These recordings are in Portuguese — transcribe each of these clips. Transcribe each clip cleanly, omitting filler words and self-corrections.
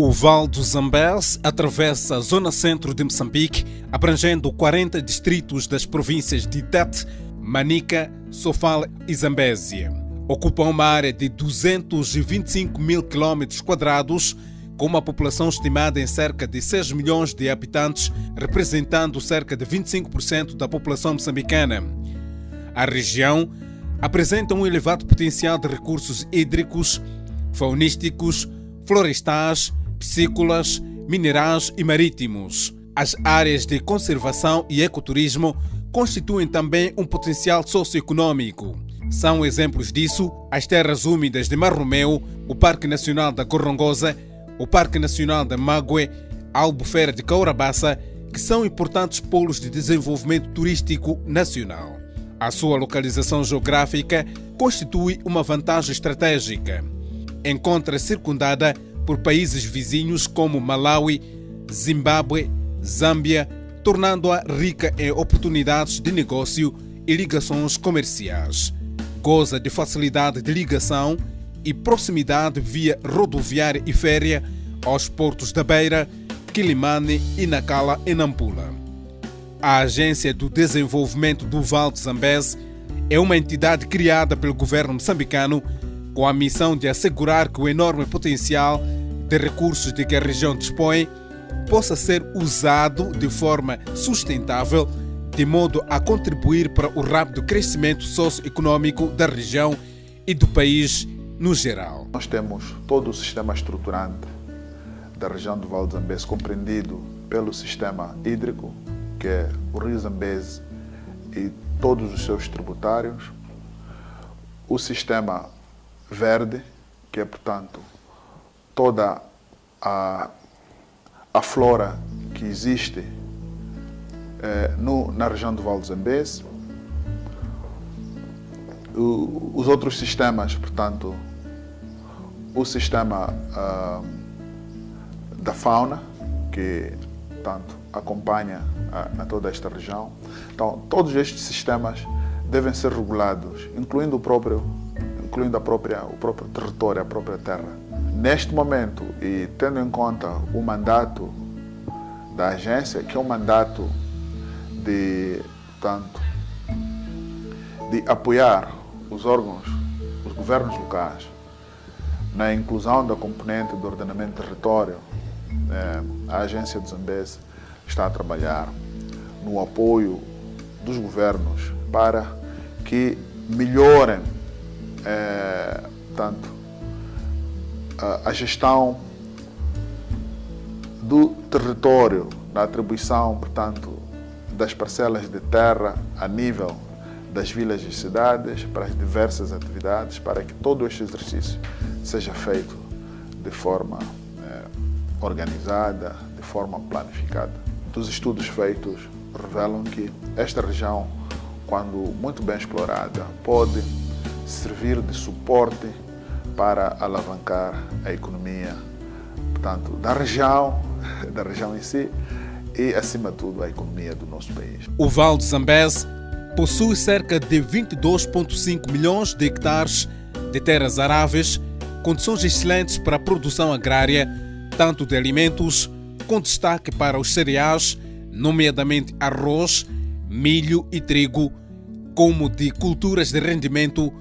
O Vale do Zambeze atravessa a zona centro de Moçambique, abrangendo 40 distritos das províncias de Tete, Manica, Sofala e Zambésia. Ocupa uma área de 225 mil quilómetros quadrados, com uma população estimada em cerca de 6 milhões de habitantes, representando cerca de 25% da população moçambicana. A região apresenta um elevado potencial de recursos hídricos, faunísticos, florestais, piscícolas, minerais e marítimos. As áreas de conservação e ecoturismo constituem também um potencial socioeconômico. São exemplos disso as terras úmidas de Marromeu, o Parque Nacional da Gorongosa, o Parque Nacional da Mague, a Albufeira de Caurabaça, que são importantes polos de desenvolvimento turístico nacional. A sua localização geográfica constitui uma vantagem estratégica. Encontra-se circundada por países vizinhos como Malawi, Zimbábue, Zâmbia, tornando-a rica em oportunidades de negócio e ligações comerciais. Goza de facilidade de ligação e proximidade via rodoviária e férrea aos portos da Beira, Quilimane e Nacala, em Nampula. A Agência do Desenvolvimento do Vale do Zambeze é uma entidade criada pelo governo moçambicano com a missão de assegurar que o enorme potencial de recursos de que a região dispõe possa ser usado de forma sustentável, de modo a contribuir para o rápido crescimento socioeconômico da região e do país no geral. Nós temos todo o sistema estruturante da região do Vale do Zambeze compreendido pelo sistema hídrico, que é o rio Zambeze e todos os seus tributários, o sistema verde, que é, portanto, toda a flora que existe na região do Vale do Zambeze, os outros sistemas, portanto, o sistema da fauna, que, portanto, acompanha a toda esta região. Então, todos estes sistemas devem ser regulados, incluindo o próprio território, a própria terra. Neste momento, e tendo em conta o mandato da agência, que é um mandato de apoiar os órgãos, os governos locais, na inclusão da componente do ordenamento do território, a agência do Zambeze está a trabalhar no apoio dos governos para que melhorem a gestão do território, da atribuição, portanto, das parcelas de terra a nível das vilas e cidades para as diversas atividades, para que todo este exercício seja feito de forma organizada, de forma planificada. Os estudos feitos revelam que esta região, quando muito bem explorada, pode servir de suporte para alavancar a economia, portanto, da região em si e, acima de tudo, a economia do nosso país. O Vale do Zambeze possui cerca de 22,5 milhões de hectares de terras aráveis, condições excelentes para a produção agrária, tanto de alimentos, com destaque para os cereais, nomeadamente arroz, milho e trigo, como de culturas de rendimento,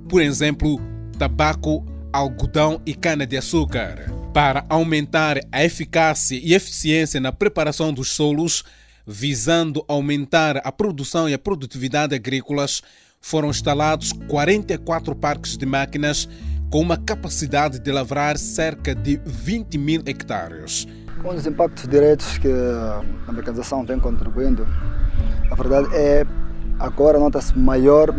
por exemplo, tabaco, algodão e cana-de-açúcar. Para aumentar a eficácia e eficiência na preparação dos solos, visando aumentar a produção e a produtividade agrícolas, foram instalados 44 parques de máquinas com uma capacidade de lavrar cerca de 20 mil hectares. Um dos impactos diretos que a mecanização vem contribuindo, a verdade é agora nota-se maior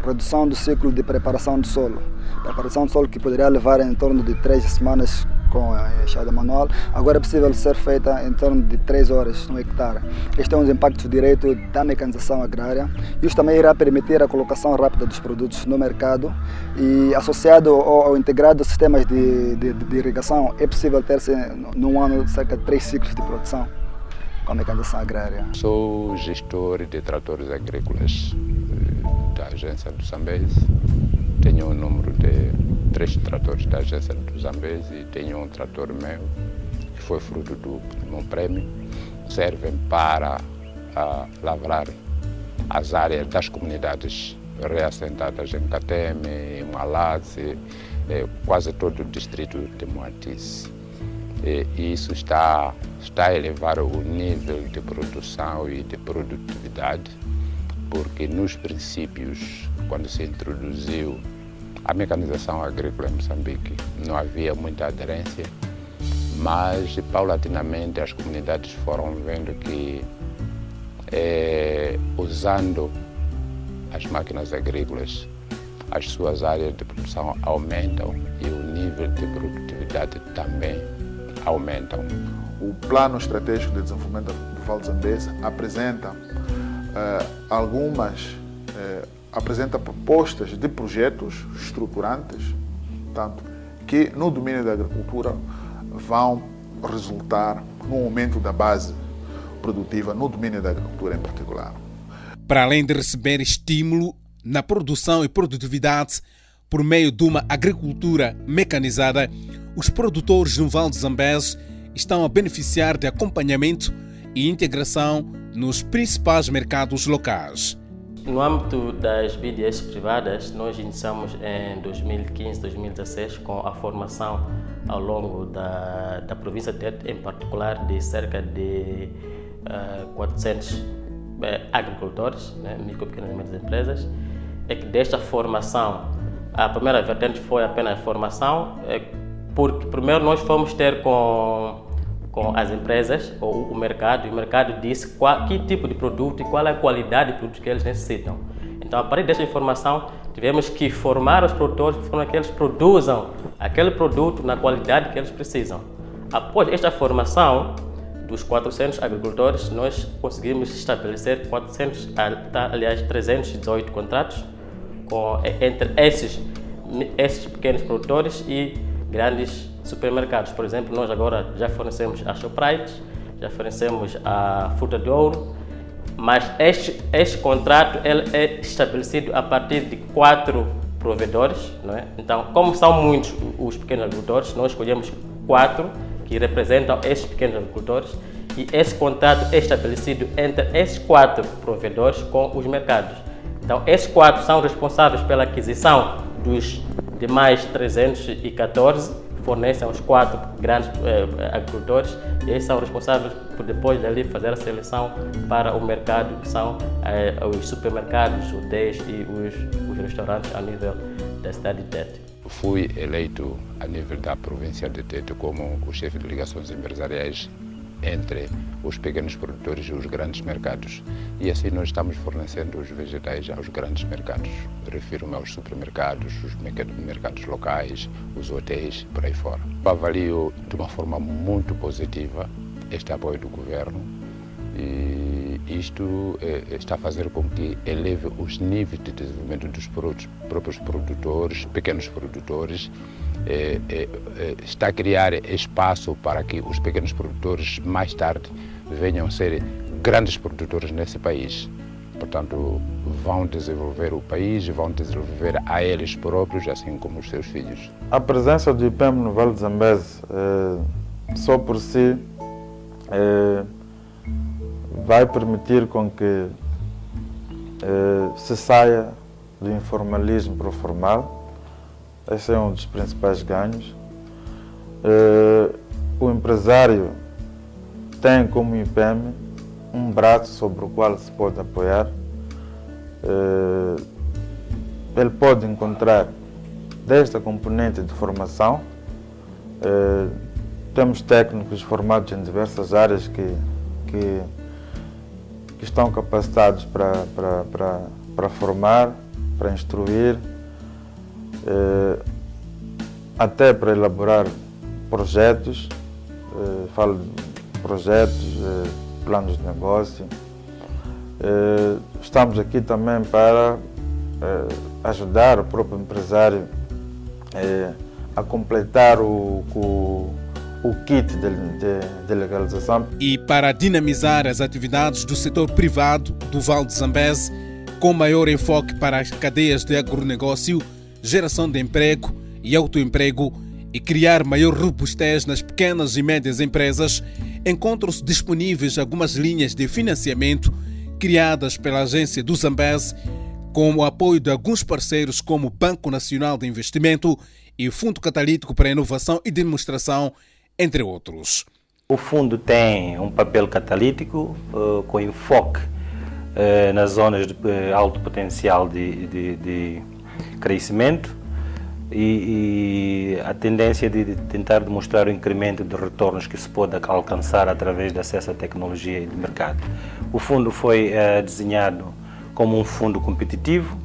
redução do ciclo de preparação do solo. Preparação do solo que poderia levar em torno de 3 semanas com a enxada manual, agora é possível ser feita em torno de 3 horas no hectare. Este é um dos impactos diretos da mecanização agrária. Isto também irá permitir a colocação rápida dos produtos no mercado e, associado ao integrado sistemas de irrigação, é possível ter-se num ano cerca de 3 ciclos de produção com a mecanização agrária. Sou gestor de tratores agrícolas da agência do Zambeze. tenho um número de 3 tratores da agência do Zambezi e tenho um trator meu, que foi fruto do meu prémio. Servem para lavrar as áreas das comunidades reassentadas em Kateme, em Malazi, quase todo o distrito de Moatize. E isso está a elevar o nível de produção e de produtividade, porque nos princípios, quando se introduziu a mecanização agrícola em Moçambique, não havia muita aderência, mas paulatinamente as comunidades foram vendo que usando as máquinas agrícolas, as suas áreas de produção aumentam e o nível de produtividade também aumentam. O Plano Estratégico de Desenvolvimento do Vale do Zambezi apresenta apresenta propostas de projetos estruturantes, tanto que no domínio da agricultura vão resultar no aumento da base produtiva no domínio da agricultura em particular. Para além de receber estímulo na produção e produtividade por meio de uma agricultura mecanizada, os produtores no Vale do Zambezi estão a beneficiar de acompanhamento e integração nos principais mercados locais. No âmbito das BDS privadas, nós iniciamos em 2015-2016 com a formação ao longo da província de Tete, em particular de cerca de 400 agricultores, micro, pequenas e médias empresas. É que desta formação, a primeira vertente foi apenas a formação, porque primeiro nós fomos ter com as empresas ou o mercado, e o mercado disse que tipo de produto e qual é a qualidade de produtos que eles necessitam. Então, a partir desta informação, tivemos que formar os produtores de forma que eles produzam aquele produto na qualidade que eles precisam. Após esta formação dos 400 agricultores, nós conseguimos estabelecer 318 contratos entre esses pequenos produtores e grandes supermercados. Por exemplo, nós agora já fornecemos a Shoprite, já fornecemos a Fruta de Ouro, mas este contrato ele é estabelecido a partir de 4 provedores, não é? Então, como são muitos os pequenos agricultores, nós escolhemos 4 que representam esses pequenos agricultores e esse contrato é estabelecido entre esses 4 provedores com os mercados. Então, esses 4 são responsáveis pela aquisição dos demais 314, fornecem aos 4 grandes agricultores e eles são responsáveis por depois dali fazer a seleção para o mercado, que são os supermercados, hotéis e os restaurantes a nível da cidade de Tete. Fui eleito a nível da província de Tete como o chefe de ligações empresariais entre os pequenos produtores e os grandes mercados. E assim nós estamos fornecendo os vegetais aos grandes mercados. Refiro-me aos supermercados, os mercados locais, os hotéis, por aí fora. Eu avalio de uma forma muito positiva este apoio do governo e isto está a fazer com que eleve os níveis de desenvolvimento dos próprios produtores, pequenos produtores. Está a criar espaço para que os pequenos produtores mais tarde venham a ser grandes produtores nesse país. Portanto, vão desenvolver o país, vão desenvolver a eles próprios, assim como os seus filhos. A presença do IPEM no Vale do Zambezi, só por si, vai permitir com que se saia do informalismo para o formal. Esse é um dos principais ganhos. O empresário tem como IPEM um braço sobre o qual se pode apoiar. Ele pode encontrar desde a componente de formação. Temos técnicos formados em diversas áreas que estão capacitados para formar, para instruir, até para elaborar projetos, falo de projetos, planos de negócio. Estamos aqui também para ajudar o próprio empresário a completar o kit de legalização. E para dinamizar as atividades do setor privado do Vale do Zambezi, com maior enfoque para as cadeias de agronegócio, geração de emprego e autoemprego e criar maior robustez nas pequenas e médias empresas, encontram-se disponíveis algumas linhas de financiamento criadas pela agência do Zambeze, com o apoio de alguns parceiros como o Banco Nacional de Investimento e o Fundo Catalítico para a Inovação e Demonstração, entre outros. O fundo tem um papel catalítico com enfoque nas zonas de alto potencial de crescimento e a tendência de tentar demonstrar o incremento de retornos que se pode alcançar através de acesso à tecnologia e de mercado. O fundo foi desenhado como um fundo competitivo,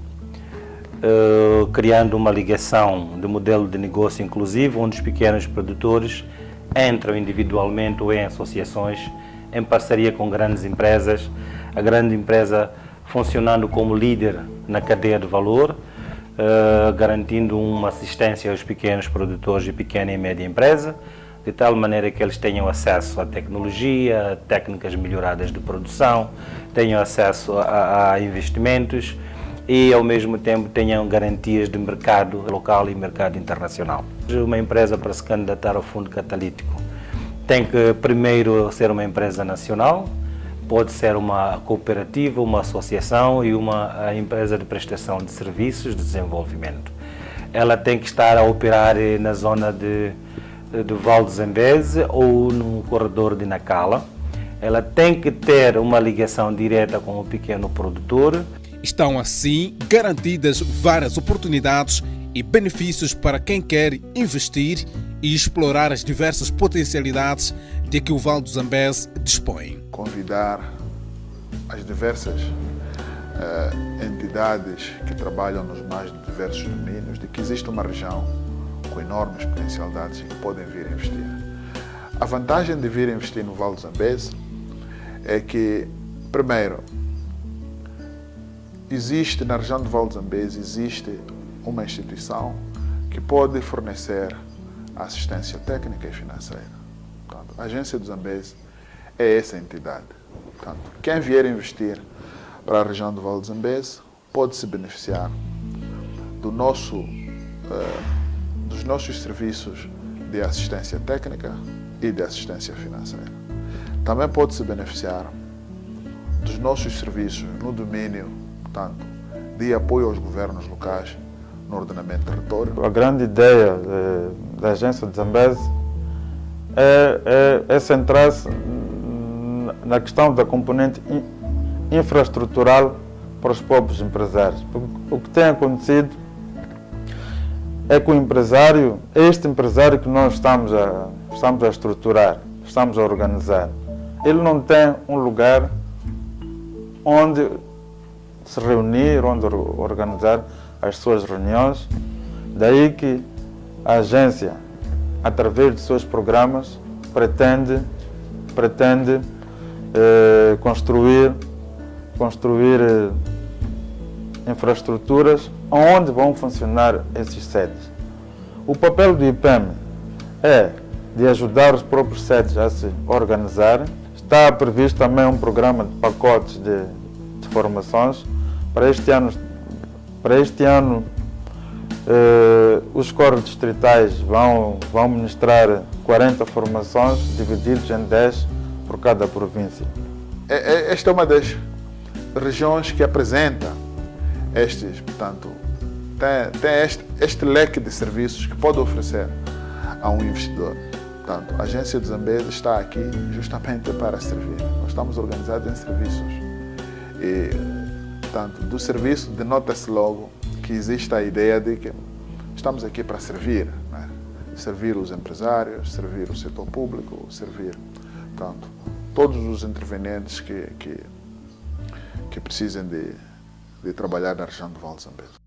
criando uma ligação de modelo de negócio inclusivo, onde os pequenos produtores entram individualmente ou em associações, em parceria com grandes empresas, a grande empresa funcionando como líder na cadeia de valor, garantindo uma assistência aos pequenos produtores e pequena e média empresa, de tal maneira que eles tenham acesso à tecnologia, técnicas melhoradas de produção, tenham acesso a investimentos e, ao mesmo tempo, tenham garantias de mercado local e mercado internacional. Uma empresa, para se candidatar ao Fundo Catalítico, tem que primeiro ser uma empresa nacional, pode ser uma cooperativa, uma associação e uma empresa de prestação de serviços de desenvolvimento. Ela tem que estar a operar na zona do Vale do Zambeze ou no corredor de Nacala. Ela tem que ter uma ligação direta com o pequeno produtor. Estão assim garantidas várias oportunidades e benefícios para quem quer investir e explorar as diversas potencialidades de que o Vale do Zambeze dispõe. Convidar as diversas entidades que trabalham nos mais diversos domínios de que existe uma região com enormes potencialidades e que podem vir investir. A vantagem de vir investir no Vale do Zambeze é que, primeiro, existe na região do Vale do Zambeze existe uma instituição que pode fornecer assistência técnica e financeira. Portanto, a Agência do Zambeze é essa entidade. Portanto, quem vier investir para a região do Vale do Zambeze pode se beneficiar dos nossos serviços de assistência técnica e de assistência financeira. Também pode se beneficiar dos nossos serviços no domínio, portanto, de apoio aos governos locais no ordenamento território. A grande ideia da Agência do Zambeze é centrar-se na questão da componente infraestrutural para os próprios empresários. O que tem acontecido é que o empresário, este empresário que nós estamos a estruturar, estamos a organizar, ele não tem um lugar onde se reunir, onde organizar as suas reuniões. Daí que a agência, através de seus programas, pretende construir infraestruturas onde vão funcionar esses sedes. O papel do IPEM é de ajudar os próprios sedes a se organizarem. Está previsto também um programa de pacotes de formações. Para este ano, os coros distritais vão ministrar 40 formações, divididos em 10 por cada província. Esta é uma das regiões que apresenta portanto, tem este leque de serviços que pode oferecer a um investidor. Portanto, a Agência do Zambeze está aqui justamente para servir. Nós estamos organizados em serviços. E, portanto, do serviço denota-se logo que existe a ideia de que estamos aqui para servir, né? Servir os empresários, servir o setor público, servir, portanto, todos os intervenientes que precisem de trabalhar na região do Vale do Zambeze.